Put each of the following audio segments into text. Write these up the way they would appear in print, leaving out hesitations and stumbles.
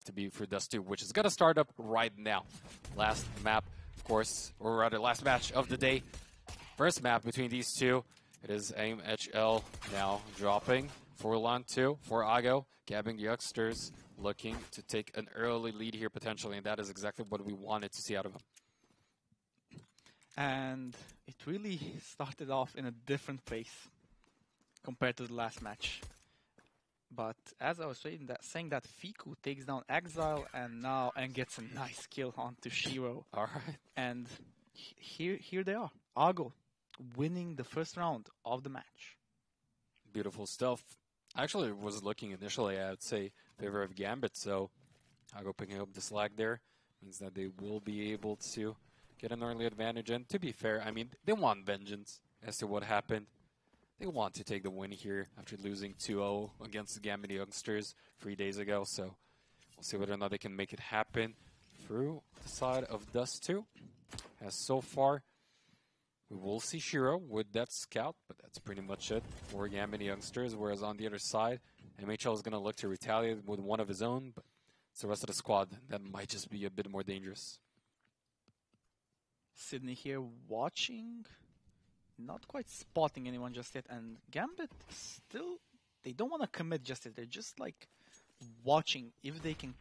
to be for Dust 2, which is going to start up right now. Last map, of course, or rather last match of the day. First map between these two. It is AMHL now dropping for Lan 2, for Ago, gabbing the youngsters, looking to take an early lead here potentially, and that is exactly what we wanted to see out of him. And it really started off in a different pace compared to the last match. But as I was saying that Fiku takes down Exile and gets a nice kill onto Shiro. All right. And here they are. Ago winning the first round of the match. Beautiful stuff. I actually was looking initially, I would say, in favor of Gambit, so Ago picking up the slack there means that they will be able to get an early advantage. And to be fair, I mean, they want vengeance as to what happened. They want to take the win here after losing 2-0 against the Gambit youngsters 3 days ago. So we'll see whether or not they can make it happen through the side of Dust 2. As so far, we will see Shiro with that scout, but that's pretty much it for Gambit youngsters. Whereas on the other side, MHL is going to look to retaliate with one of his own, but it's the rest of the squad that might just be a bit more dangerous. Sydney here watching, not quite spotting anyone just yet, and Gambit still, they don't want to commit just yet. They're just like watching if they can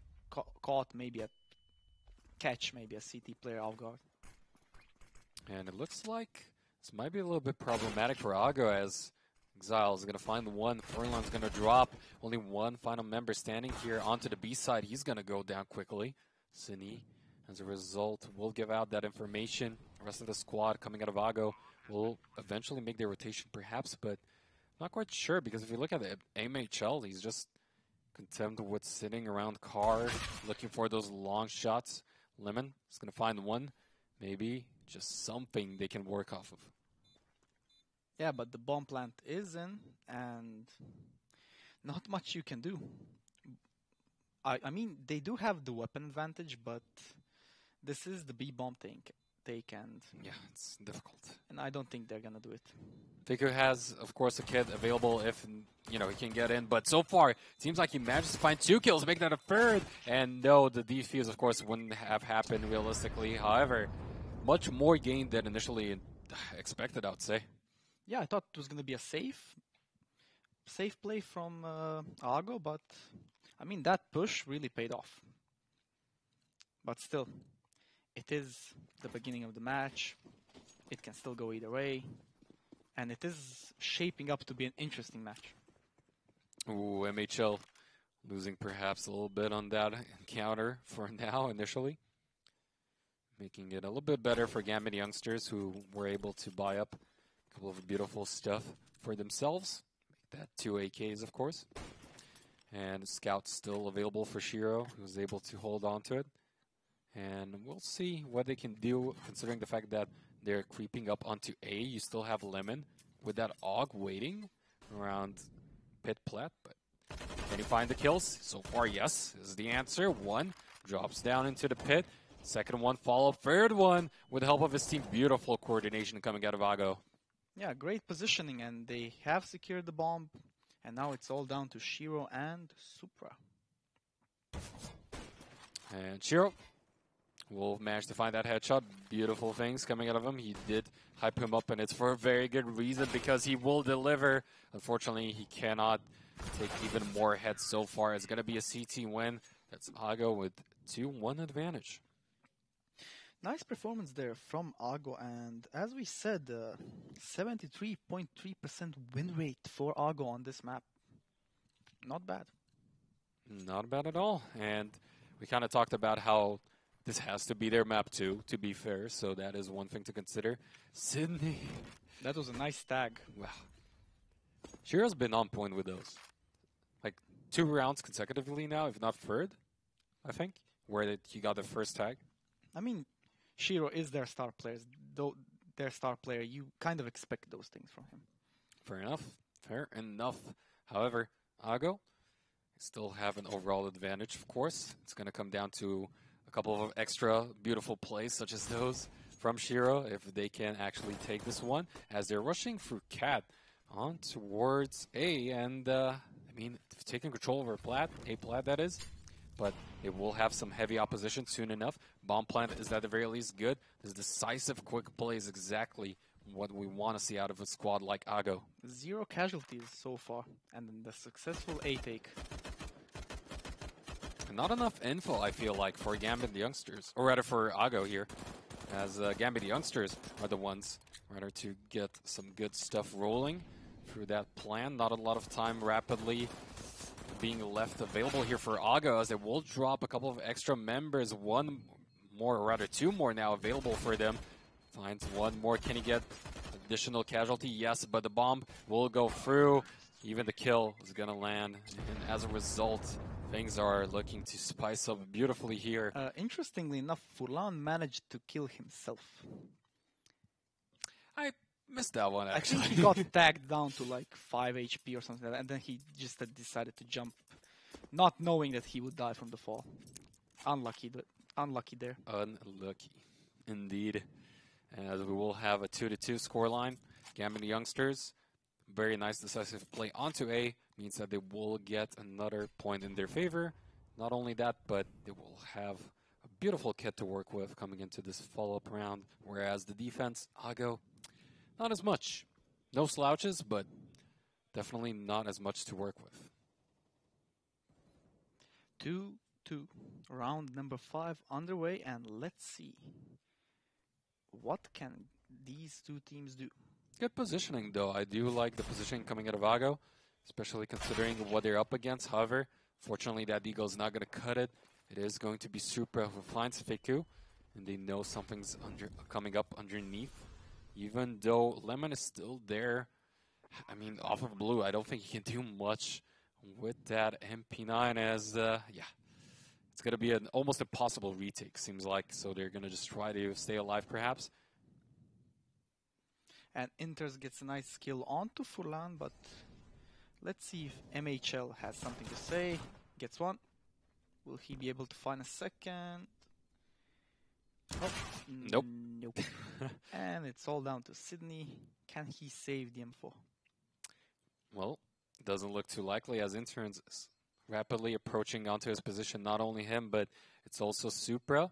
catch maybe a CT player off guard. And it looks like this might be a little bit problematic for Ago, as Exile is going to find the one. Furlon's going to drop. Only one final member standing here onto the B side. He's going to go down quickly. Sini, as a result, will give out that information. The rest of the squad coming out of Ago will eventually make their rotation perhaps, but not quite sure, because if you look at the AMHL, he's just content with sitting around car, looking for those long shots. Lemon is going to find one. Maybe just something they can work off of. Yeah, but the bomb plant is in, and not much you can do. I mean, they do have the weapon advantage, but this is the B bomb take, and yeah, it's difficult. And I don't think they're gonna do it. Fiku has, of course, a kid available if he can get in, but so far it seems like he managed to find 2 kills, make that a third. And no, the defuse, of course, wouldn't have happened realistically. However, much more gain than initially expected, I would say. Yeah, I thought it was going to be a safe play from Ago, but I mean, that push really paid off. But still, it is the beginning of the match. It can still go either way. And it is shaping up to be an interesting match. Ooh, MHL losing perhaps a little bit on that encounter for now, initially. Making it a little bit better for Gambit youngsters, who were able to buy up a couple of beautiful stuff for themselves. Make that 2 AKs, of course. And Scout still available for Shiro, who was able to hold on to it. And we'll see what they can do, considering the fact that they're creeping up onto A. You still have Lemon with that AUG waiting around Pit Plat. But can you find the kills? So far, yes, is the answer. One drops down into the pit. Second one, follow. Third one, with the help of his team. Beautiful coordination coming out of Ago. Yeah, great positioning, and they have secured the bomb. And now it's all down to Shiro and Supra. And Shiro will manage to find that headshot. Beautiful things coming out of him. He did hype him up, and it's for a very good reason, because he will deliver. Unfortunately, he cannot take even more heads so far. It's going to be a CT win. That's Ago with 2-1 advantage. Nice performance there from Ago, and as we said, 73.3% win rate for Ago on this map. Not bad. Not bad at all. And we kind of talked about how this has to be their map too, to be fair, so that is one thing to consider. Sydney. That was a nice tag. Wow. Shiro's been on point with those. Like 2 rounds consecutively now, if not third, I think, where he got the first tag. I mean, Shiro is their star player. Though their star player, you kind of expect those things from him. Fair enough. Fair enough. However, Ago still have an overall advantage, of course. It's going to come down to a couple of extra beautiful plays, such as those from Shiro, if they can actually take this one, as they're rushing through Cat on towards A. And, I mean, taking control over Plat, A Plat that is. but it will have some heavy opposition soon enough. Bomb plant is at the very least good. This decisive quick play is exactly what we want to see out of a squad like AGO. 0 casualties so far, and then the successful A take. Not enough info, I feel like, for Gambit youngsters, or rather for AGO here, as Gambit youngsters are the ones rather to get some good stuff rolling through that plan. Not a lot of time rapidly being left available here for AGO, as they will drop a couple of extra members. One more, or rather two more now available for them. Finds one more. Can he get additional casualty? Yes, but the bomb will go through. Even the kill is going to land. And as a result, things are looking to spice up beautifully here. Interestingly enough, Furlan managed to kill himself. I missed that one, I actually. think he got tagged down to like 5 HP or something like that, and then he just decided to jump, not knowing that he would die from the fall. Unlucky there. Unlucky, indeed. As we will have a 2-2 scoreline. Gambit youngsters, very nice decisive play onto A, means that they will get another point in their favor. Not only that, but they will have a beautiful kit to work with coming into this follow-up round, whereas the defense, AGO, not as much. No slouches, but definitely not as much to work with. 2-2. Round number 5 underway, and let's see. What can these two teams do? Good positioning, though. I do like the positioning coming out of AGO, especially considering what they're up against. However, fortunately, that Eagle is not going to cut it. It is going to be Supra who finds Fiku, and they know something's coming up underneath. Even though Lemon is still there, I mean, off of blue, I don't think he can do much with that MP9 as, yeah, it's going to be an almost impossible retake, seems like. So they're going to just try to stay alive, perhaps. And Inters gets a nice kill onto Furlan, but let's see if MHL has something to say. Gets one. Will he be able to find a second? Oh, nope. Nope. And it's all down to Sydney. Can he save the M4? Well, it doesn't look too likely, as Interns is rapidly approaching onto his position. Not only him, but it's also Supra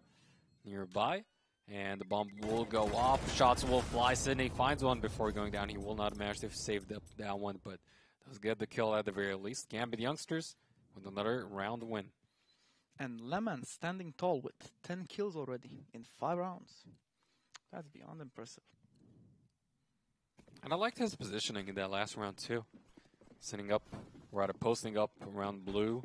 nearby. And the bomb will go off. Shots will fly. Sydney finds one before going down. He will not manage to save that one, but does get the kill at the very least. Gambit youngsters with another round win. And Lemon standing tall with 10 kills already in 5 rounds. That's beyond impressive. And I liked his positioning in that last round too. Sitting up, or rather posting up around blue.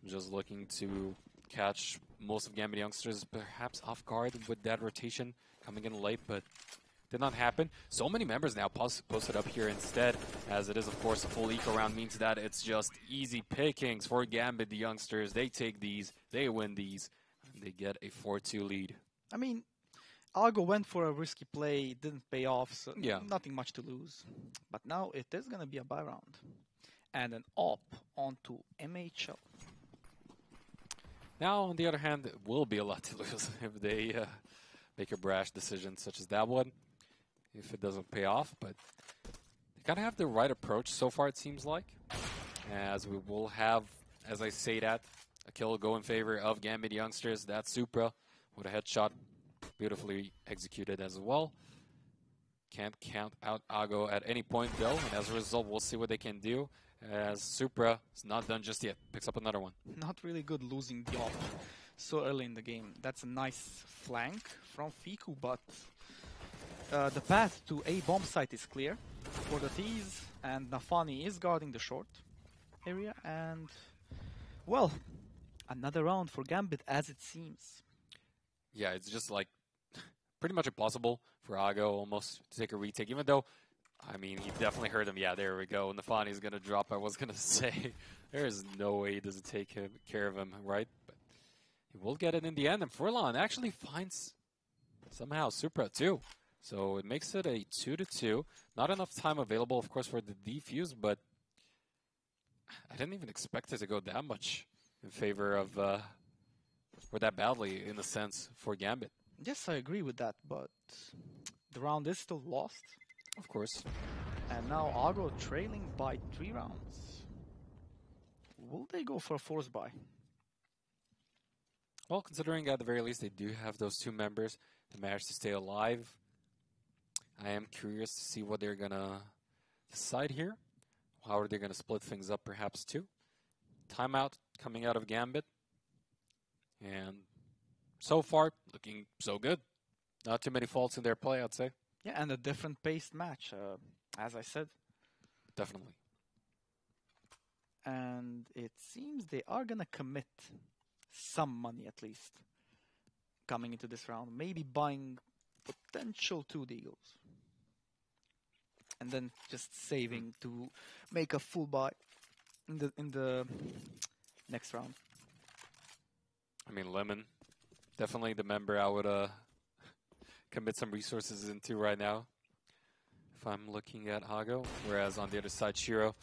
Just looking to catch most of Gambit youngsters perhaps off guard with that rotation coming in late, but did not happen. So many members now posted up here instead, as it is of course a full eco round, means that it's just easy pickings for Gambit youngsters. They take these, they win these, and they get a 4-2 lead. I mean, AGO went for a risky play, didn't pay off, so yeah, nothing much to lose. But now it is going to be a buy round. And an op onto MHL. Now, on the other hand, it will be a lot to lose if they make a brash decision such as that one, if it doesn't pay off. But they kind of have the right approach so far, it seems like, as we will have, as I say that, a kill go in favor of Gambit youngsters. That's Supra with a headshot, beautifully executed as well. Can't count out AGO at any point, though, and as a result, we'll see what they can do, as Supra is not done just yet. Picks up another one. Not really good losing the op so early in the game. That's a nice flank from Fiku, but the path to A bomb site is clear for the T's, and Nafani is guarding the short area, and, well, another round for Gambit, as it seems. Yeah, it's just like pretty much impossible for AGO almost to take a retake, even though, I mean, he definitely heard him. Yeah, there we go. Nafani's going to drop. I was going to say, there is no way he doesn't take care of him, right? But he will get it in the end. And Furlan actually finds somehow Supra too. So it makes it a 2-2. Not enough time available, of course, for the defuse, but I didn't even expect it to go that much in favor of, or that badly, in a sense, for Gambit. Yes, I agree with that, but the round is still lost. Of course. And now AGO trailing by 3 rounds. Will they go for a force buy? Well, considering at the very least they do have those two members that managed to stay alive, I am curious to see what they're going to decide here. How are they going to split things up perhaps too? Timeout coming out of Gambit. And so far, looking so good. Not too many faults in their play, I'd say. Yeah, and a different paced match, as I said. Definitely. And it seems they are going to commit some money at least coming into this round. Maybe buying potential 2 deagles. And then just saving to make a full buy in the next round. I mean, Lemon, definitely the member I would commit some resources into right now if I'm looking at Hago. Whereas on the other side, Shiro,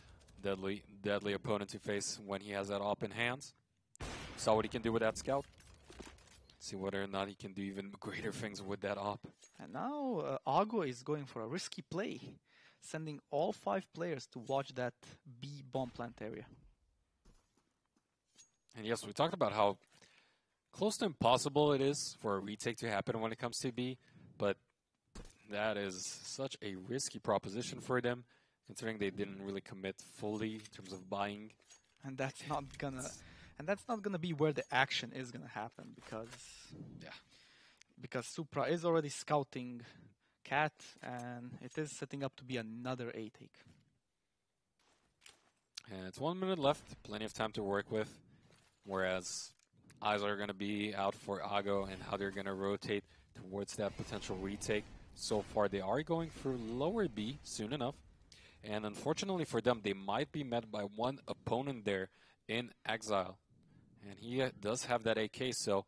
deadly opponent to face when he has that op in hands. Saw what he can do with that scout. See whether or not he can do even greater things with that op. And now Ago is going for a risky play, sending all 5 players to watch that B bomb plant area. And yes, we talked about how close to impossible it is for a retake to happen when it comes to B, but that is such a risky proposition for them, considering they didn't really commit fully in terms of buying. And that's not gonna be where the action is gonna happen because Supra is already scouting Cat, and it is setting up to be another A take. And it's 1 minute left, plenty of time to work with, whereas eyes are going to be out for Ago and how they're going to rotate towards that potential retake. So far, they are going for lower B soon enough. And unfortunately for them, they might be met by one opponent there in Exile. And he does have that AK, so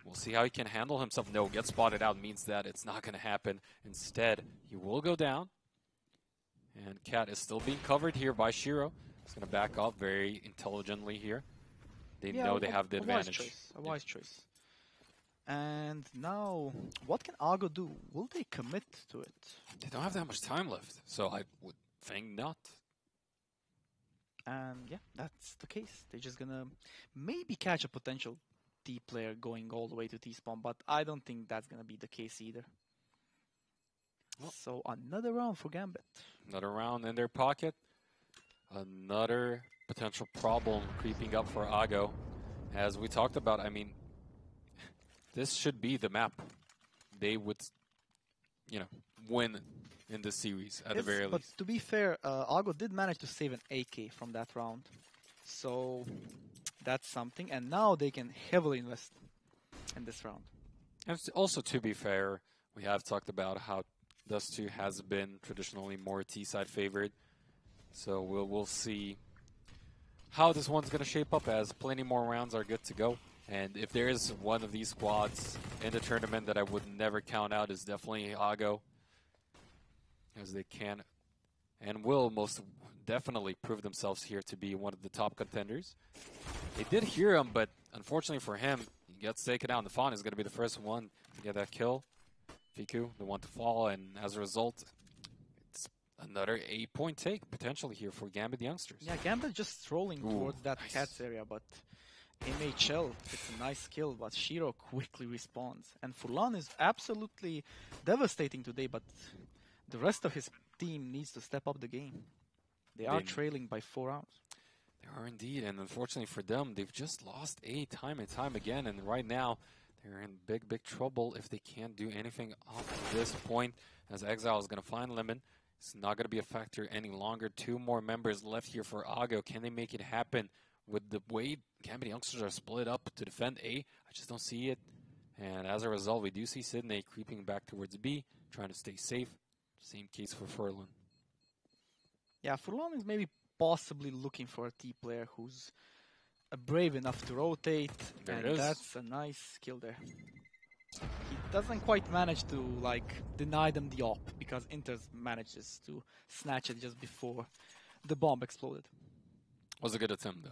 we'll see how he can handle himself. No, get spotted out means that it's not going to happen. Instead, he will go down. And Cat is still being covered here by Shiro. He's going to back off very intelligently here. They know they have the advantage. A wise choice. And now, what can Ago do? Will they commit to it? They don't have that much time left, so I would think not. And yeah, that's the case. They're just gonna maybe catch a potential T player going all the way to T-spawn, but I don't think that's gonna be the case either. Well, so another round for Gambit. Another round in their pocket. Another potential problem creeping up for Ago. As we talked about, I mean, this should be the map they would, win in this series at the very but least. To be fair, Ago did manage to save an AK from that round. So that's something. And now they can heavily invest in this round. And also, to be fair, we have talked about how Dust 2 has been traditionally more T-side favored. So we'll see how this one's going to shape up, as plenty more rounds are good to go. And if there is one of these squads in the tournament that I would never count out, is definitely Ago, as they can and will most definitely prove themselves here to be one of the top contenders. They did hear him, but unfortunately for him, he gets taken out. And the Fawn is going to be the first one to get that kill. Fiku, the one to fall, and as a result, it's another 8-point take potentially here for Gambit youngsters. Yeah, Gambit just strolling towards that nice. Cats area, but MHL, it's a nice kill, but Shiro quickly respawns. And Furlan is absolutely devastating today, but the rest of his team needs to step up the game. They are trailing by 4 rounds. They are indeed, and unfortunately for them, they've just lost A time and time again, and right now, they're in big, big trouble if they can't do anything up to this point, as Exile is going to find Lemon. It's not going to be a factor any longer. 2 more members left here for Ago. Can they make it happen with the way Gambit youngsters are split up to defend A? I just don't see it. And as a result, we do see Sydney creeping back towards B, trying to stay safe. Same case for Furlan. Yeah, Furlan is maybe possibly looking for a T player who's brave enough to rotate, and that's a nice kill there. He doesn't quite manage to deny them the op, because Inter manages to snatch it just before the bomb exploded. Was a good attempt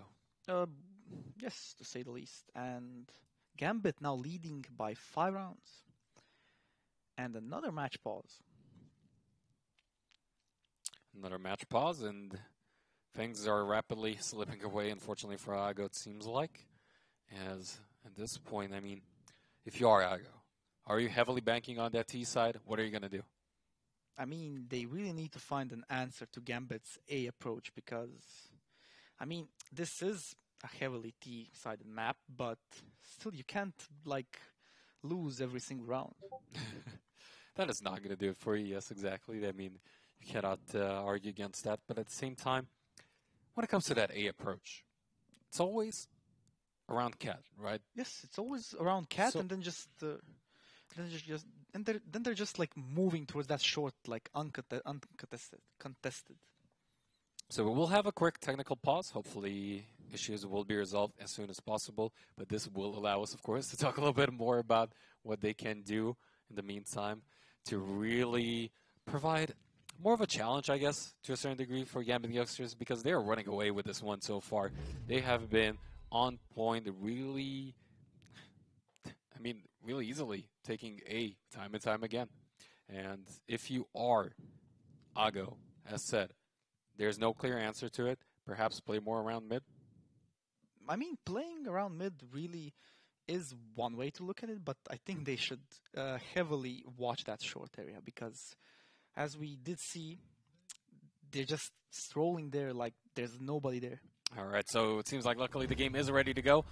though. Yes, to say the least. And Gambit now leading by 5 rounds. And another match pause. Another match pause, and things are rapidly slipping away, unfortunately for Ago, it seems like. As At this point, I mean, if you are Ago, are you heavily banking on that T side? What are you going to do? I mean, they really need to find an answer to Gambit's A approach because, I mean, this is a heavily T-sided map, but still you can't, like, lose every single round. That is not going to do it for you. Yes, exactly. I mean, you cannot argue against that. But at the same time, when it comes to that A approach, it's always around cat, right? Yes, it's always around cat, So, and then just and they're just like moving towards that short, like contested. so we will have a quick technical pause. Hopefully, issues will be resolved as soon as possible. But this will allow us, of course, to talk a little bit more about what they can do in the meantime to really provide more of a challenge, I guess, to a certain degree for Gambit youngsters because they are running away with this one so far. They have been on point, really, I mean, really easily taking A time and time again. And if you are Ago, as said, there's no clear answer to it. Perhaps play more around mid. I mean, playing around mid really is one way to look at it, but I think they should heavily watch that short area because, as we did see, they're just strolling there like there's nobody there. All right, so it seems like luckily the game is ready to go.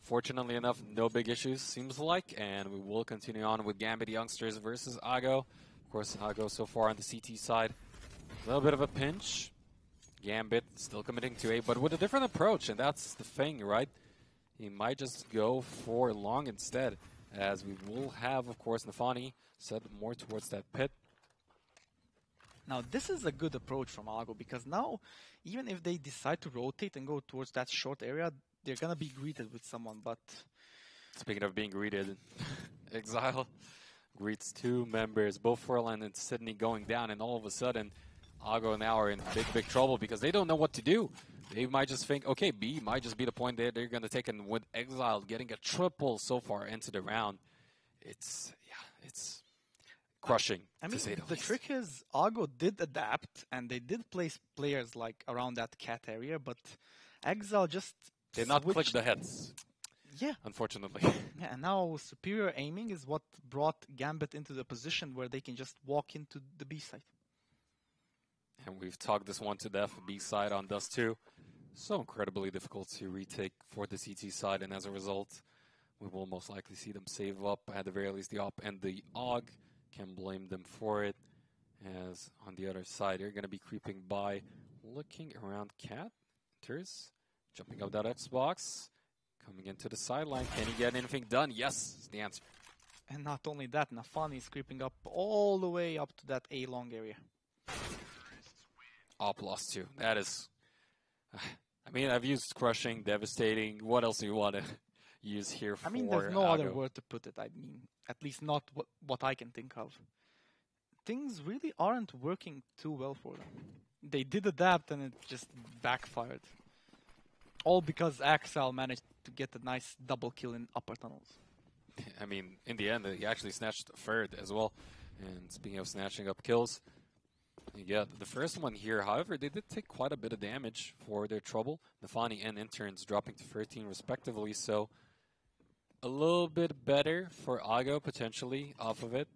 Fortunately enough, no big issues, seems like, and we will continue on with Gambit youngsters versus Ago. Of course, Ago so far on the CT side, a little bit of a pinch. Gambit still committing to A, but with a different approach, and that's the thing, right? He might just go for long instead, as we will have, of course, Nafani set more towards that pit. Now, this is a good approach from Ago because now, even if they decide to rotate and go towards that short area, they're gonna be greeted with someone. But Speaking of being greeted, Exile greets two members, both Furlan and Sydney going down, and all of a sudden, Ago now are in big trouble because they don't know what to do. They might just think, okay, B might just be the point that they're going to take, and with Exile getting a triple so far into the round, it's crushing, I to mean, say the the least. trick is Ago did adapt and they did place players like around that cat area, but Exile just Did not click switched. the heads, Yeah, unfortunately. yeah, and now superior aiming is what brought Gambit into the position where they can just walk into the B side. And we've talked this one to death, B side on Dust 2. So incredibly difficult to retake for the CT side, and as a result, we will most likely see them save up, at the very least the op and the AUG. Can blame them for it, as on the other side, they're going to be creeping by, looking around Cat, enters, jumping up that Xbox, coming into the sideline. Can he get anything done? Yes, is the answer. And not only that, Nafani is creeping up all the way up to that A long area. Op lost 2. That is... I mean, I've used crushing, devastating. What else do you want to use here for I mean, there's no other Ago? word to put it. I mean, at least not what I can think of. Things really aren't working too well for them. They did adapt and it just backfired. All because Axel managed to get a nice double kill in upper tunnels. I mean, in the end, he actually snatched a third as well. And speaking of snatching up kills, yeah, the first one here, however, they did take quite a bit of damage for their trouble. Nafani and Interns dropping to 13 respectively, so a little bit better for Ago potentially off of it.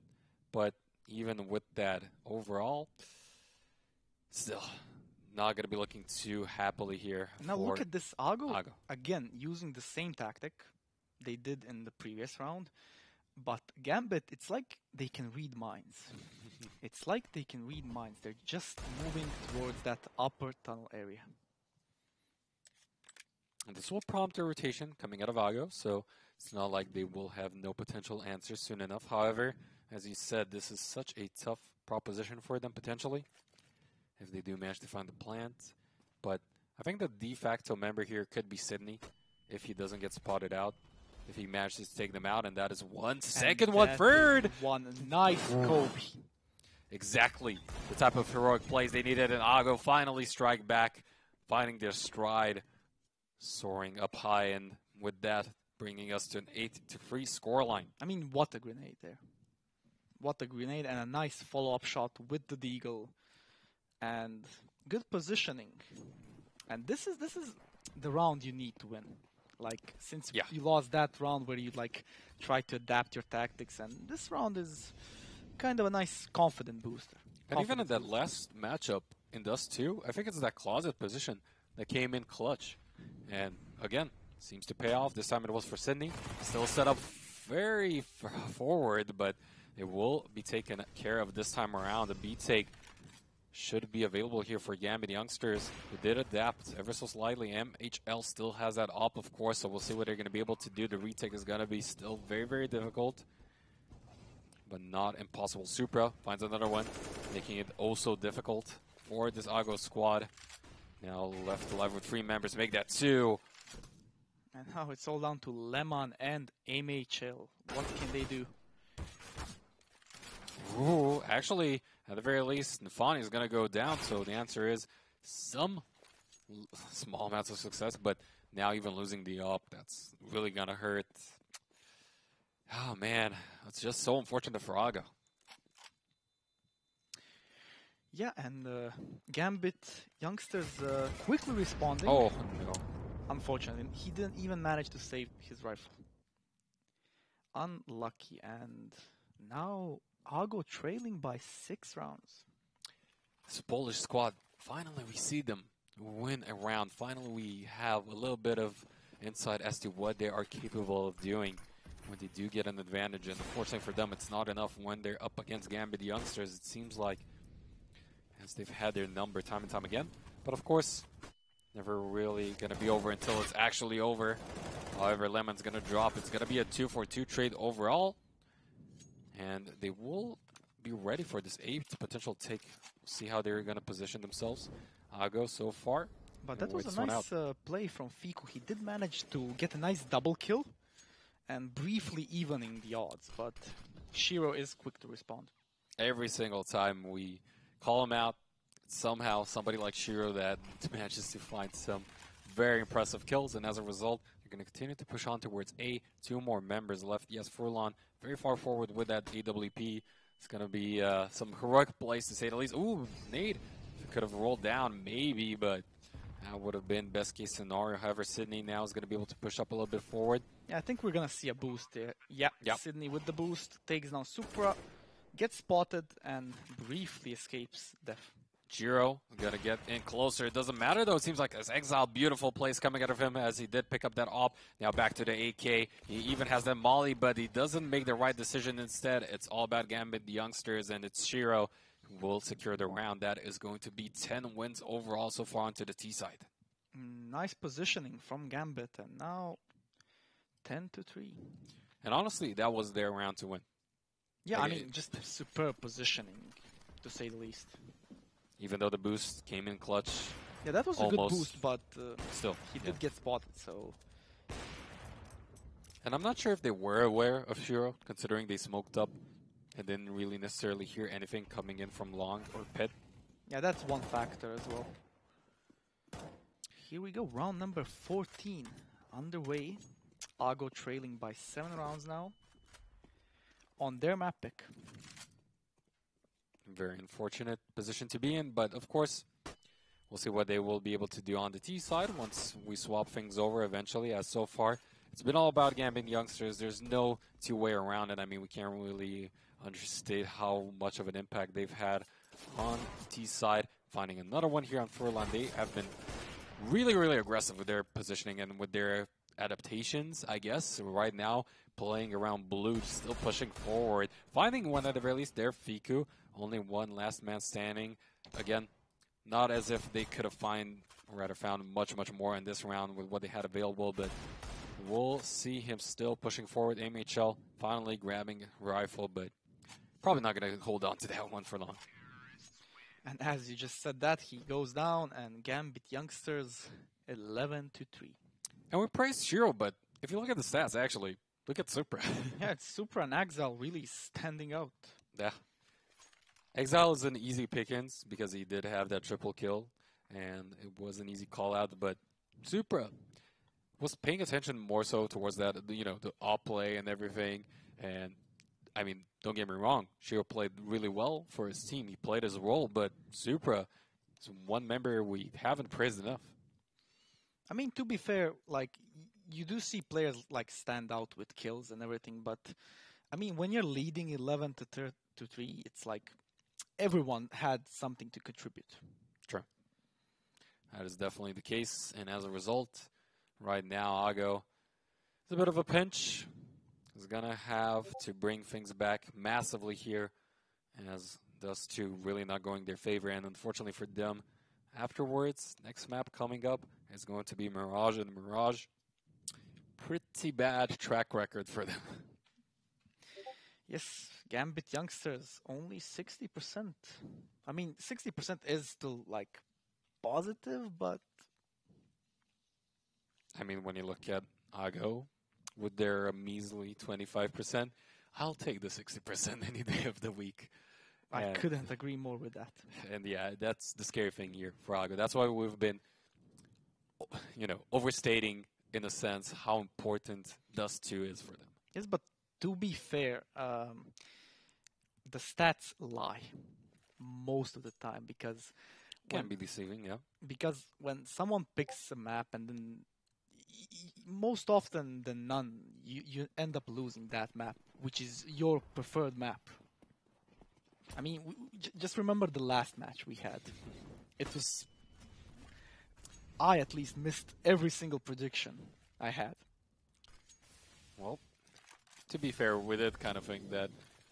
But even with that, overall, still not going to be looking too happily here. Now look at this Ago. Ago. Again, using the same tactic they did in the previous round. But Gambit, it's like they can read minds. It's like they can read minds. They're just moving towards that upper tunnel area. And this will prompt a rotation coming out of Ago, so it's not like they will have no potential answers soon enough. However, as you said, this is such a tough proposition for them potentially, if they do manage to find the plant. But I think the de facto member here could be Sydney, if he doesn't get spotted out. If he manages to take them out, and that is 1 second, 1 third! One nice Kobe. Exactly the type of heroic plays they needed, and Ago finally strike back, finding their stride, soaring up high, and with that, bringing us to an 8-3 scoreline. I mean, what a grenade there. What a grenade and a nice follow-up shot with the deagle. And good positioning. And this is the round you need to win. Like, since Yeah. you lost that round where you like try to adapt your tactics, and this round is kind of a nice confident booster. And even in Confidence that booster. last matchup in Dust 2, I think it's that closet position that came in clutch. And again, seems to pay off. This time it was for Sydney. Still set up very forward, but it will be taken care of this time around. The B take should be available here for Gambit youngsters who did adapt ever so slightly. MHL still has that up, of course, so we'll see what they're going to be able to do. The retake is going to be still very, very difficult, but not impossible. Supra finds another one, making it also difficult for this Ago squad. Now left alive with 3 members, make that 2. And now it's all down to Lemon and MHL. What can they do? Ooh, actually, at the very least, Nafani is going to go down, so the answer is some small amounts of success, but now even losing the up, that's really going to hurt. Oh, man, it's just so unfortunate for Aga. Yeah, and Gambit youngsters quickly responding. Oh, no. Unfortunately, he didn't even manage to save his rifle. Unlucky, and now Ago trailing by 6 rounds. This Polish squad, finally we see them win a round. Finally we have a little bit of insight as to what they are capable of doing when they do get an advantage. And unfortunately for them, it's not enough when they're up against Gambit youngsters. It seems like as they've had their number time and time again. But of course, never really going to be over until it's actually over. However, Lemon's going to drop. It's going to be a 2-for-2 trade overall. And they will be ready for this 8th potential take. We'll see how they're going to position themselves. Ago so far. But that was a nice play from Fiku. He did manage to get a nice double kill and briefly evening the odds. But Shiro is quick to respond. Every single time we call him out, somehow somebody like Shiro that manages to find some very impressive kills. And as a result, they're going to continue to push on towards A. 2 more members left. Yes, Furlan very far forward with that AWP. It's going to be some heroic plays to say the least. Ooh, nade. If it could have rolled down, maybe, but that would have been best case scenario. However, Sydney now is going to be able to push up a little bit forward. Yeah, I think we're going to see a boost there. Yeah, Yep. Sydney with the boost, takes down Supra, gets spotted, and briefly escapes death. Jiro gonna get in closer. It doesn't matter though. It seems like this Exile, beautiful plays coming out of him as he did pick up that op. Now back to the AK. He even has that molly, but he doesn't make the right decision instead. It's all about Gambit, the youngsters, and it's Shiro who will secure the round. That is going to be 10 wins overall so far onto the T side. Nice positioning from Gambit, and now 10-3. And honestly, that was their round to win. Yeah, Like, I mean, just superb positioning, to say the least. Even though the boost came in clutch. Yeah, that was a good boost, but still, he did get spotted, so... And I'm not sure if they were aware of Shiro, considering they smoked up and didn't really necessarily hear anything coming in from long or pit. Yeah, that's one factor as well. Here we go, round number 14 underway. Ago trailing by 7 rounds now on their map pick. Very unfortunate position to be in, but of course, we'll see what they will be able to do on the T side once we swap things over eventually, as so far, it's been all about Gambit youngsters. There's no two-way around it. I mean, we can't really understate how much of an impact they've had on the T side. Finding another one here on Furlan, they have been really, really aggressive with their positioning and with their adaptations, I guess. So right now, playing around blue, still pushing forward. Finding one at the very least, their Fiku. Only one last man standing. Again, not as if they could have found much, much more in this round with what they had available, but we'll see him still pushing forward. MHL finally grabbing a rifle, but probably not going to hold on to that one for long. And as you just said that, he goes down, and Gambit youngsters 11-3. And we praised Shiro, but if you look at the stats, actually, look at Supra. Yeah, it's Supra and Exile really standing out. Yeah. Exile is an easy pickings because he did have that triple kill, and it was an easy call out, but Supra was paying attention more so towards that, the op play and everything. And I mean, don't get me wrong, Shiro played really well for his team. He played his role, but Supra is one member we haven't praised enough. I mean, to be fair, like, you do see players like stand out with kills and everything, but I mean, when you're leading 11 to 3, it's like everyone had something to contribute. True. That is definitely the case, and as a result, right now, Ago is a bit of a pinch. He's going to have to bring things back massively here, as those two really not going their favor, and unfortunately for them, afterwards, next map coming up is going to be Mirage, and Mirage, pretty bad track record for them. Yes, Gambit youngsters, only 60%. I mean, 60% is still like positive, but I mean, when you look at Ago with their measly 25%, I'll take the 60% any day of the week. I couldn't agree more with that. And yeah, that's the scary thing here for Ago. That's why we've been, overstating in a sense how important Dust 2 is for them. Yes, but to be fair, the stats lie most of the time because Can be deceiving, yeah. Because when someone picks a map and then most often than none, you end up losing that map, which is your preferred map. I mean, just remember the last match we had. It was... I at least missed every single prediction I had. Well, to be fair, we did kind of think that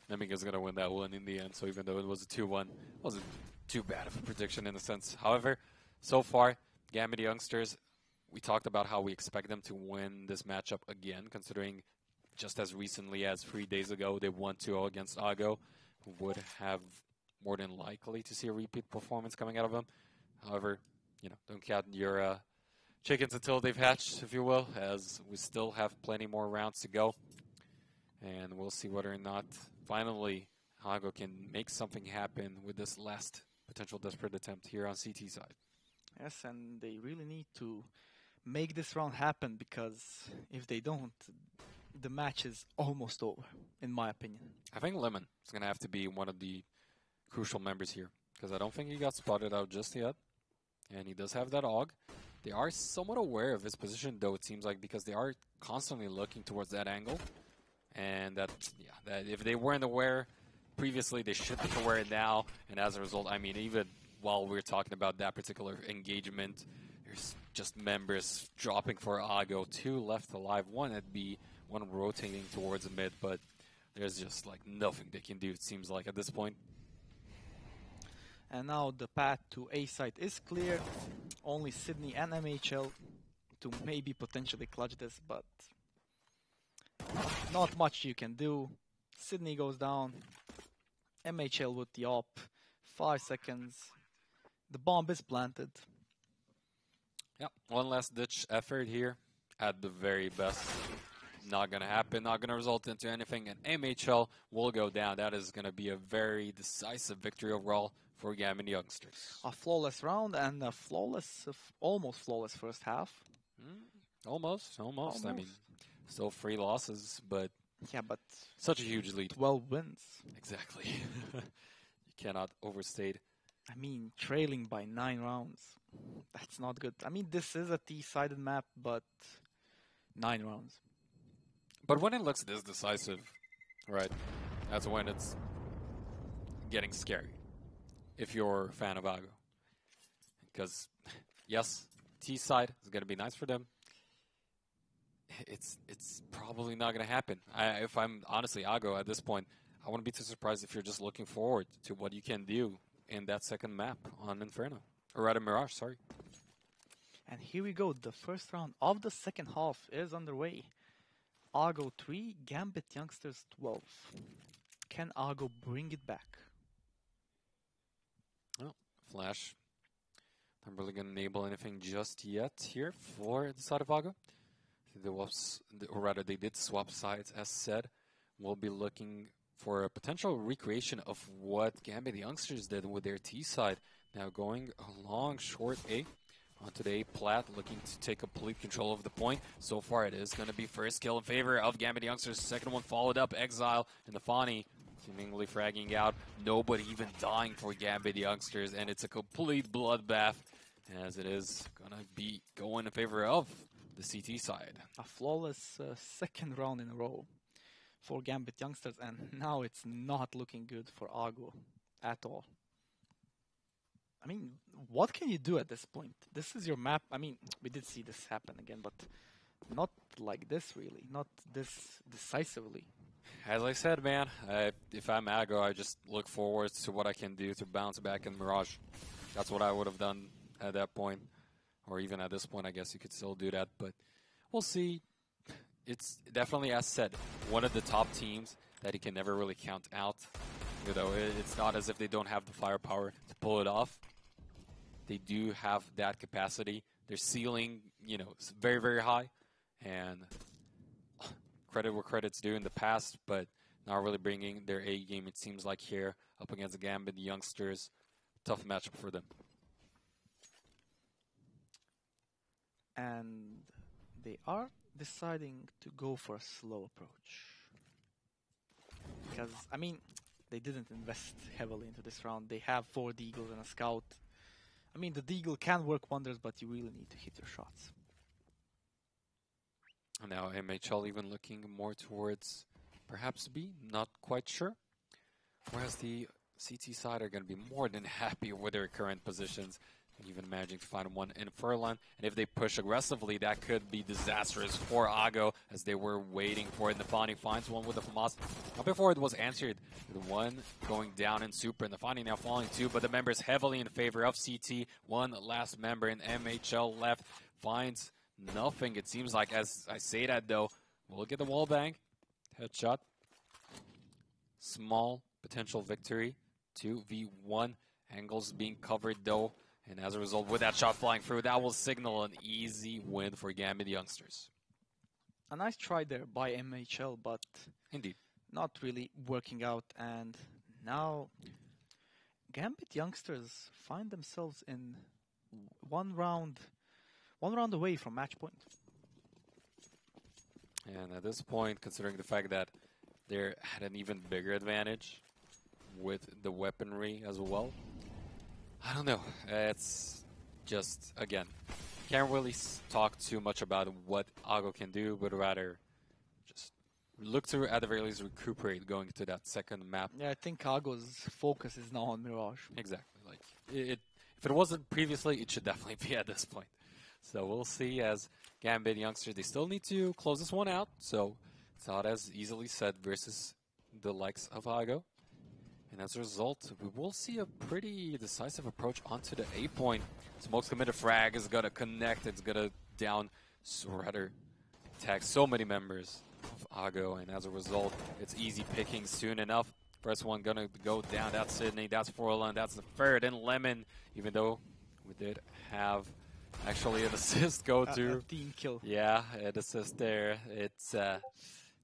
Nemiga's going to win that one in the end, so even though it was a 2-1, it wasn't too bad of a prediction in a sense. However, so far, Gambit youngsters, we talked about how we expect them to win this matchup again, considering just as recently as 3 days ago, they won 2-0 against Ago, who would have more than likely to see a repeat performance coming out of them. However, don't count your chickens until they've hatched, if you will, as we still have plenty more rounds to go. And we'll see whether or not, finally, Ago can make something happen with this last potential desperate attempt here on CT side. Yes, and they really need to make this round happen, because if they don't, the match is almost over, in my opinion. I think Lemon is going to have to be one of the crucial members here, because I don't think he got spotted out just yet. And he does have that AUG. They are somewhat aware of his position, though, it seems like, because they are constantly looking towards that angle. And that if they weren't aware previously, they should be aware now. And as a result, I mean, even while we're talking about that particular engagement, there's just members dropping for Ago. 2 left alive, 1 at B, 1 rotating towards the mid, but there's just like nothing they can do, it seems like, at this point. And now the path to A site is clear. Only Sydney and MHL to maybe potentially clutch this, but not much you can do. Sydney goes down. MHL with the op. 5 seconds. The bomb is planted. Yeah, one last ditch effort here at the very best. Not going to happen, not going to result into anything, and MHL will go down. That is going to be a very decisive victory overall for Gambit youngsters. A flawless round and a almost flawless first half. Almost. I mean, still 3 losses, but yeah, but such a huge lead. 12 wins. Exactly. You cannot overstate. I mean, trailing by 9 rounds. That's not good. I mean, this is a T-sided map, but 9 rounds. But when it looks this decisive, right, that's when it's getting scary, if you're a fan of Ago. Because, yes, T-side is going to be nice for them. It's probably not going to happen. If I'm honestly Ago at this point, I wouldn't be too surprised if you're just looking forward to what you can do in that second map on Inferno. Or rather, Mirage, sorry. And here we go. The first round of the second half is underway. Ago 3, Gambit youngsters 12. Can Ago bring it back? Oh, Flash. Not really going to enable anything just yet here for the side of Ago. They did swap sides, as said. We'll be looking for a potential recreation of what Gambit youngsters did with their T side. Now going along short A onto the A plat, looking to take complete control of the point. So far it is going to be first kill in favor of Gambit youngsters. Second one followed up, Exile and the Fani seemingly fragging out. Nobody even dying for Gambit youngsters, and it's a complete bloodbath as it is going to be going in favor of the CT side. A flawless second round in a row for Gambit youngsters, and now it's not looking good for Argo at all. I mean, what can you do at this point? This is your map. I mean, we did see this happen again, but not like this really, not this decisively. As I said, man, if I'm Ago, I just look forward to what I can do to bounce back in Mirage. That's what I would have done at that point. Or even at this point, I guess you could still do that. But we'll see. It's definitely, as said, one of the top teams that he can never really count out. You know, it's not as if they don't have the firepower to pull it off. They do have that capacity. Their ceiling, you know, is very, very high. And credit where credit's due in the past, but not really bringing their A game, it seems like, here up against the Gambit youngsters. Tough matchup for them. And they are deciding to go for a slow approach. Because, I mean, they didn't invest heavily into this round. They have 4 Deagles and a Scout. I mean, the Deagle can work wonders, but you really need to hit your shots. Now MHL even looking more towards perhaps B, not quite sure. Whereas the CT side are going to be more than happy with their current positions. And even managing to find one in Furlan. And if they push aggressively, that could be disastrous for Ago as they were waiting for it. Nafani finds one with the FAMAS. Now before it was answered, the one going down in Super. And Nafani now falling too, but the members heavily in favor of CT. One last member in MHL left. Finds nothing, it seems like. As I say that though, we'll get the wall bang. Headshot. Small potential victory. 2v1. Angles being covered though. And as a result, with that shot flying through, that will signal an easy win for Gambit youngsters. A nice try there by MHL, but Indeed, not really working out. And now Gambit youngsters find themselves in one round away from match point. And at this point, considering the fact that they had an even bigger advantage with the weaponry as well, I don't know. It's just, again, can't really talk too much about what Ago can do, but rather just look to, at the very least, recuperate going to that second map. Yeah, I think Ago's focus is now on Mirage. Exactly. Like if it wasn't previously, it should definitely be at this point. So we'll see. As Gambit youngsters, they still need to close this one out. So it's not as easily said versus the likes of Ago. And as a result, we will see a pretty decisive approach onto the A point. Smoke's committed frag is going to connect. It's going to down, or rather, tag so many members of Ago. And as a result, it's easy picking soon enough. First one going to go down. That's Sydney. That's Forlan. That's the third. And Lemon, even though we did have actually an assist go to. A team kill. Yeah, an assist there. It's not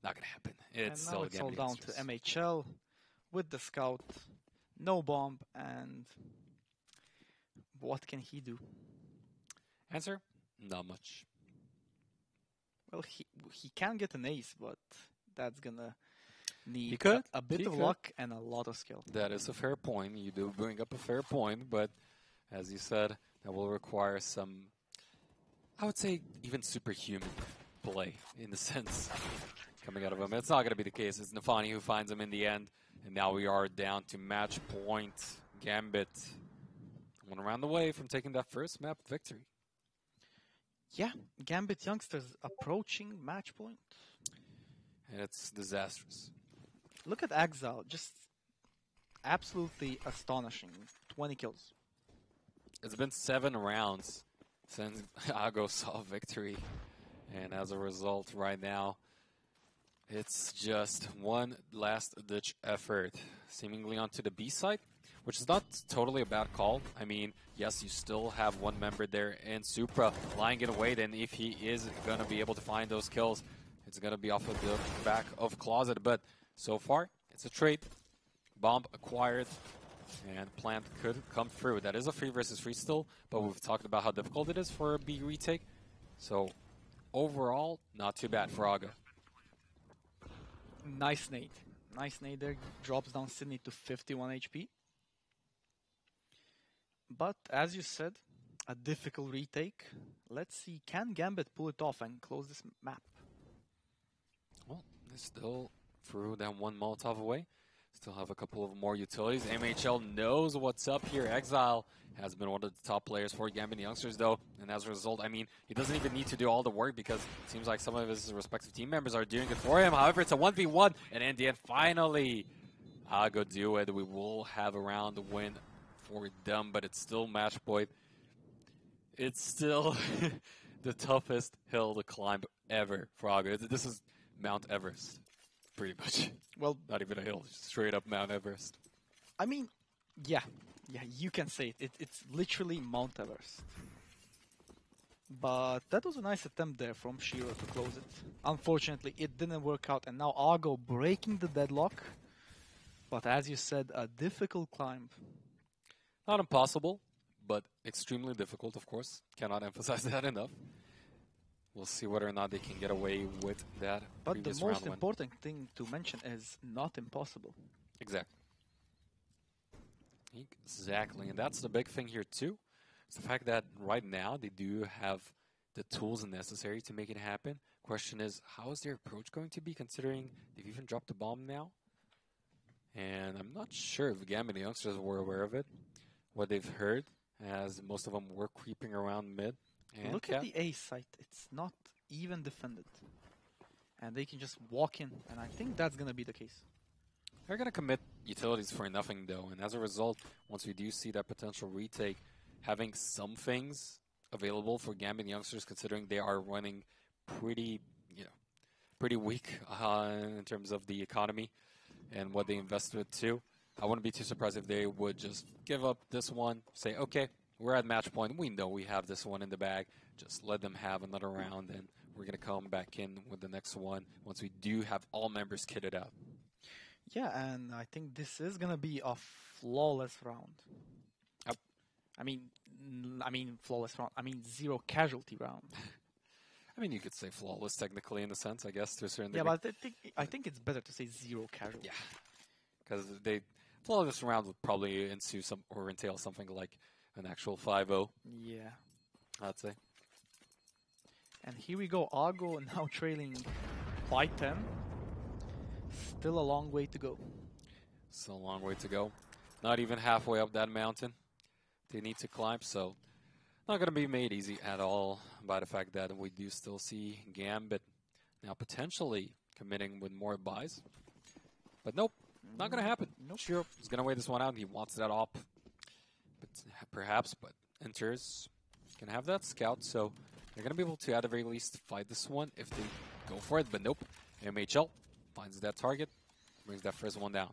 going to happen. It's and now it's all down to MHL. With the Scout, no bomb, and what can he do? Answer? Not much. Well, he can get an ace, but that's gonna need a bit of luck and a lot of skill. That is a fair point. You do bring up a fair point, but as you said, that will require some, I would say, even superhuman play in the sense coming out of him. It's not going to be the case. It's Nafani who finds him in the end. And now we are down to match point. Gambit one round away from taking that first map victory. Yeah, Gambit youngsters approaching match point. And it's disastrous. Look at Exile, just absolutely astonishing. 20 kills. It's been 7 rounds since Ago saw victory. And as a result, right now, it's just one last-ditch effort, seemingly onto the B side, which is not totally a bad call. I mean, yes, you still have one member there in Supra lying in wait, and if he is going to be able to find those kills, it's going to be off of the back of Closet. But so far, it's a trade. Bomb acquired, and plant could come through. That is a 3 versus 3 still, but we've talked about how difficult it is for a B retake. So overall, not too bad for Ago. Nice nade. Nice nade there. Drops down Sydney to 51 HP. But as you said, a difficult retake. Let's see, can Gambit pull it off and close this map? Well, they still threw that one Molotov away. Still have a couple of more utilities. MHL knows what's up here. Exile has been one of the top players for Gambit Youngsters, though. And as a result, I mean, he doesn't even need to do all the work because it seems like some of his respective team members are doing it for him. However, it's a 1v1. And in the end, finally, AGA do it. We will have a round win for them, but it's still match point. It's still the toughest hill to climb ever for AGA. This is Mount Everest, pretty much. Well, Not even a hill, straight up Mount Everest. I mean, yeah, you can say it. It's literally Mount Everest. But that was a nice attempt there from Shiro to close it. Unfortunately, it didn't work out, and now AGA breaking the deadlock. But as you said, a difficult climb. Not impossible, but extremely difficult, of course. Cannot emphasize that enough. We'll see whether or not they can get away with that. But the previous most round win. important thing to mention is not impossible. Exactly. Exactly, and that's the big thing here too. It's the fact that right now they do have the tools necessary to make it happen. Question is, how is their approach going to be, considering they've even dropped the bomb now? And I'm not sure if Gambit Youngsters were aware of it, what they've heard, as most of them were creeping around mid. And Look at the A site, it's not even defended. And they can just walk in, and I think that's going to be the case. They're going to commit utilities for nothing, though, and as a result, once we do see that potential retake, having some things available for Gambit Youngsters, considering they are running pretty, pretty weak in terms of the economy and what they invested too. I wouldn't be too surprised if they would just give up this one, say, okay, we're at match point. We know we have this one in the bag. Just let them have another round, and we're going to come back in with the next one once we do have all members kitted out. Yeah, and I think this is going to be a flawless round. Yep. I mean flawless round. I mean zero casualty round. I mean, you could say flawless technically in a sense, I guess, to a certain degree. Yeah, but I think it's better to say zero casualty. Yeah, because flawless round would probably entail something like an actual 5-0. Yeah. I'd say. And here we go, AGA now trailing by 10. Still a long way to go. Still a long way to go. Not even halfway up that mountain they need to climb, so not going to be made easy at all by the fact that we do still see Gambit now potentially committing with more buys. But nope, not going to happen. Nope. Shiro is going to wait this one out. He wants that op, but perhaps, but enters. Can have that scout, so they're going to be able to, at the very least, fight this one if they go for it. But nope, MHL finds that target, brings that first one down.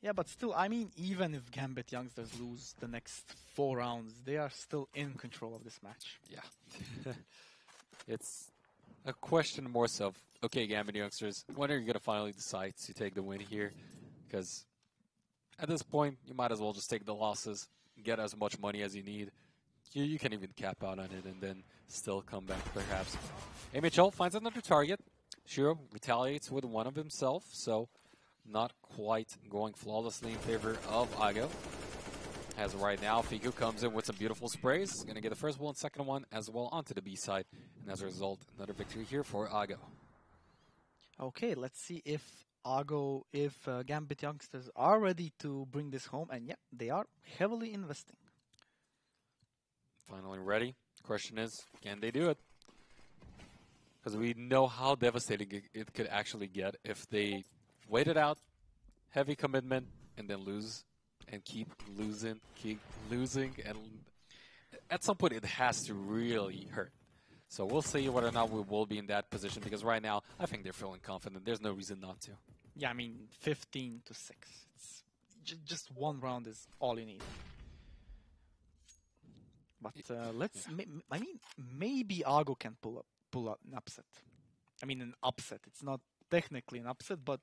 Yeah, but still, I mean, even if Gambit Youngsters lose the next 4 rounds, they are still in control of this match. Yeah. It's a question more so of, okay, Gambit Youngsters, when are you going to finally decide to take the win here? Because at this point, you might as well just take the losses, get as much money as you need. You can even cap out on it and then still come back, perhaps. MHL finds another target. Shiro retaliates with one of himself, so not quite going flawlessly in favor of AGA. As of right now, Fiku comes in with some beautiful sprays. Going to get the first one, second one as well onto the B side. And as a result, another victory here for AGA. Okay, let's see if Gambit Youngsters are ready to bring this home. And yeah, they are heavily investing. Finally ready. Question is, can they do it? Because we know how devastating it could actually get if they wait it out, heavy commitment, and then lose, and keep losing, and at some point it has to really hurt. So we'll see whether or not we will be in that position, because right now I think they're feeling confident. There's no reason not to. Yeah, I mean 15-6. It's just one round is all you need. But let's. Yeah. I mean, maybe AGA can pull up an upset. I mean, an upset. It's not technically an upset, but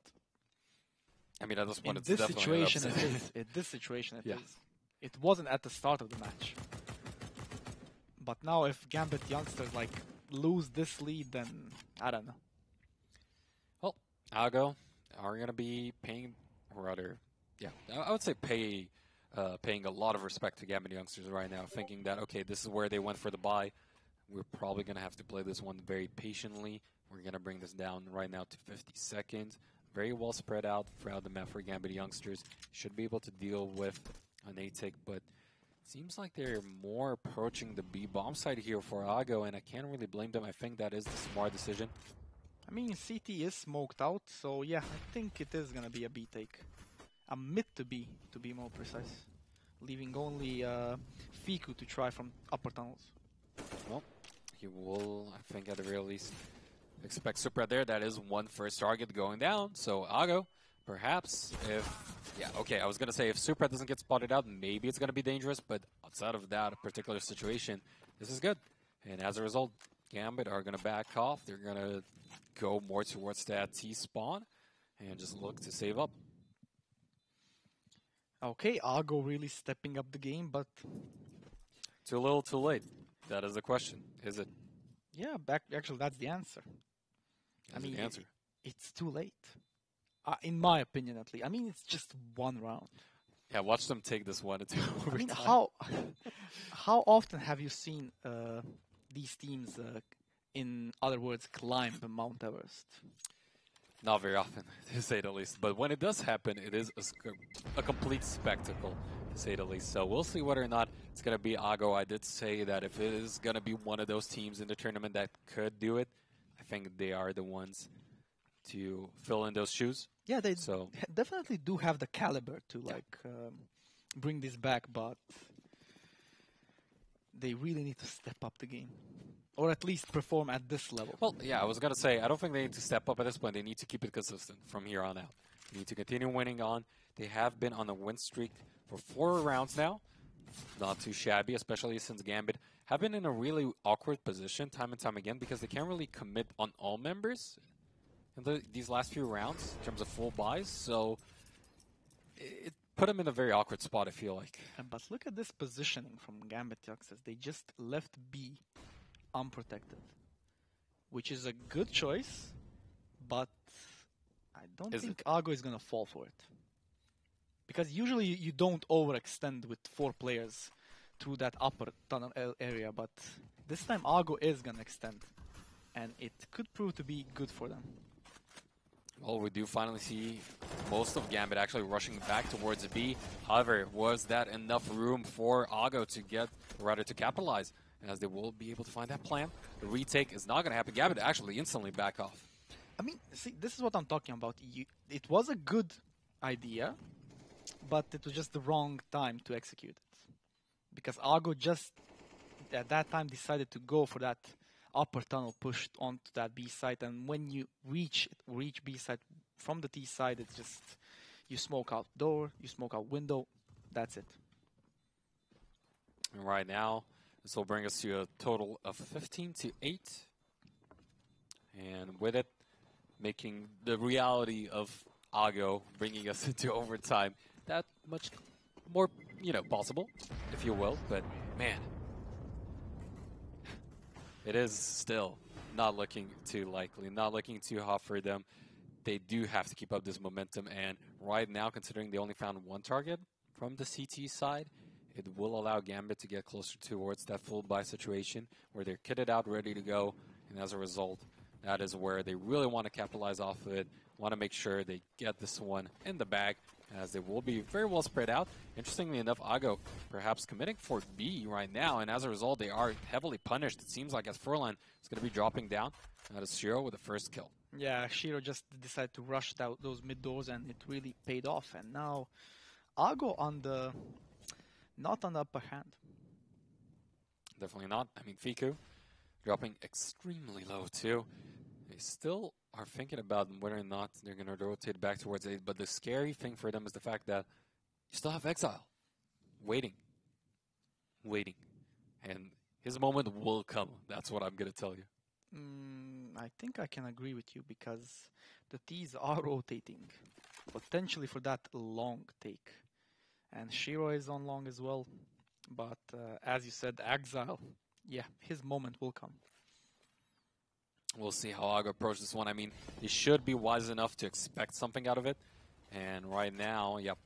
I mean, at this point, in it's this definitely situation, an upset. it is. In this situation, it Yeah. is. It wasn't at the start of the match. But now, if Gambit Youngsters lose this lead, then I don't know. Well, AGA are going to be paying, or rather, yeah, I would say pay paying a lot of respect to Gambit youngsters right now, thinking that, okay, this is where they went for the buy. We're probably going to have to play this one very patiently. We're going to bring this down right now to 50 seconds. Very well spread out throughout the map for Gambit youngsters. Should be able to deal with an A-tick, but seems like they're more approaching the B-bomb side here for Ago, and I can't really blame them. I think that is the smart decision. I mean, CT is smoked out, so yeah, I think it is gonna be a B take. A mid to B, to be more precise. Leaving only Fiku to try from upper tunnels. Well, he will, I think, at the very least, expect Supra there. That is one first target going down. So Ago, perhaps, okay, I was going to say if Supra doesn't get spotted out, maybe it's going to be dangerous. But outside of that particular situation, this is good. And as a result, Gambit are going to back off. They're going to go more towards that T-spawn and just look to save up. Okay, Ago really stepping up the game, but... Too little, too late. That is the question, is it? Yeah, actually that's the answer. That's the answer. It's too late. In my opinion, at least. I mean, it's just one round. Yeah, watch them take this one into overtime. I mean, how often have you seen these teams, in other words, climb Mount Everest? Not very often, to say the least. But when it does happen, it is a complete spectacle, to say the least. So we'll see whether or not it's going to be Ago. I did say that if it is going to be one of those teams in the tournament that could do it, I think they are the ones to fill in those shoes. Yeah, they definitely do have the caliber to bring this back, but they really need to step up the game. Or at least perform at this level. Well, yeah, I was going to say, I don't think they need to step up at this point. They need to keep it consistent from here on out. They need to continue winning on. They have been on a win streak for 4 rounds now. Not too shabby, especially since Gambit have been in a really awkward position time and time again because they can't really commit on all members in these last few rounds in terms of full buys. So it put them in a very awkward spot, I feel like. But look at this positioning from Gambit youngsters. They just left B unprotected, which is a good choice, but I don't think Ago is going to fall for it. Because usually you don't overextend with 4 players through that upper tunnel area, but this time Ago is going to extend, and it could prove to be good for them. Well, we do finally see most of Gambit actually rushing back towards B. However, was that enough room for Ago to to capitalize? As they will be able to find that plan. The retake is not going to happen. Gambit actually instantly back off. I mean, see, this is what I'm talking about. It was a good idea, but it was just the wrong time to execute it. Because Ago just, at that time, decided to go for that upper tunnel pushed onto that B site. And when you reach B site from the T side, it's just, you smoke out door, you smoke out window, that's it. And right now, this will bring us to a total of 15-8. And with it, making the reality of Ago bringing us into overtime that much more, possible, if you will. But, man, it is still not looking too likely, not looking too hot for them. They do have to keep up this momentum. And right now, considering they only found 1 target from the CT side, it will allow Gambit to get closer towards that full buy situation where they're kitted out, ready to go. And as a result, that is where they really want to capitalize off of it, want to make sure they get this one in the bag, as they will be very well spread out. Interestingly enough, Ago perhaps committing for B right now, and as a result, they are heavily punished. It seems like as Furlan is going to be dropping down. That is Shiro with the first kill. Yeah, Shiro just decided to rush those mid doors, and it really paid off. And now, Ago not on the upper hand. Definitely not. I mean, Fiku dropping extremely low too. They still are thinking about whether or not they're going to rotate back towards 8. But the scary thing for them is the fact that you still have Exile. Waiting. And his moment will come. That's what I'm going to tell you. I think I can agree with you because the T's are rotating. Potentially for that long take. And Shiro is on long as well. But as you said, Exile, yeah, his moment will come. We'll see how Ago approaches this one. I mean, he should be wise enough to expect something out of it. And right now, yep,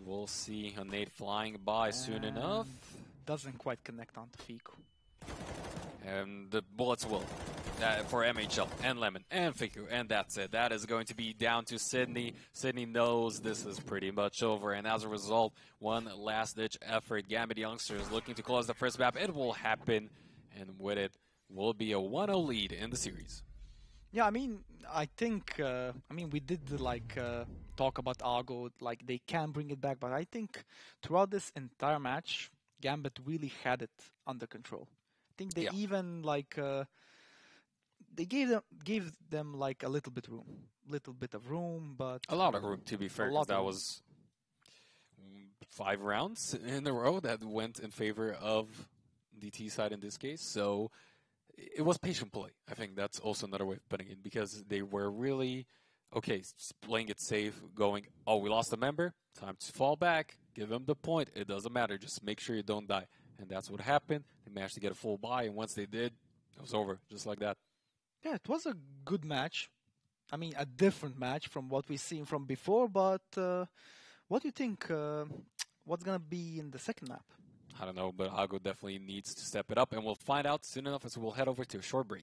We'll see a nade flying by soon enough. Doesn't quite connect onto Fiku. And the bullets will. For MHL and Lemon and Fiku, and that's it. That is going to be down to Sydney. Sydney knows this is pretty much over, and as a result, one last-ditch effort. Gambit Youngsters looking to close the first map. It will happen, and with it will be a 1-0 lead in the series. Yeah, I mean, I think, we did like talk about Argo, like they can bring it back, but I think throughout this entire match, Gambit really had it under control. I think they even like they gave them like a little bit of room, but a lot of room, to be fair, because that was 5 rounds in a row that went in favor of the T side in this case. So it was patient play. I think that's also another way of putting it, because they were really playing it safe, going, oh, we lost a member, time to fall back, give them the point. It doesn't matter, just make sure you don't die. And that's what happened. They managed to get a full buy, and once they did, it was over, just like that. Yeah, it was a good match. I mean, a different match from what we've seen from before, but what do you think? What's going to be in the second map? I don't know, but Ago definitely needs to step it up, and we'll find out soon enough as we'll head over to a short break.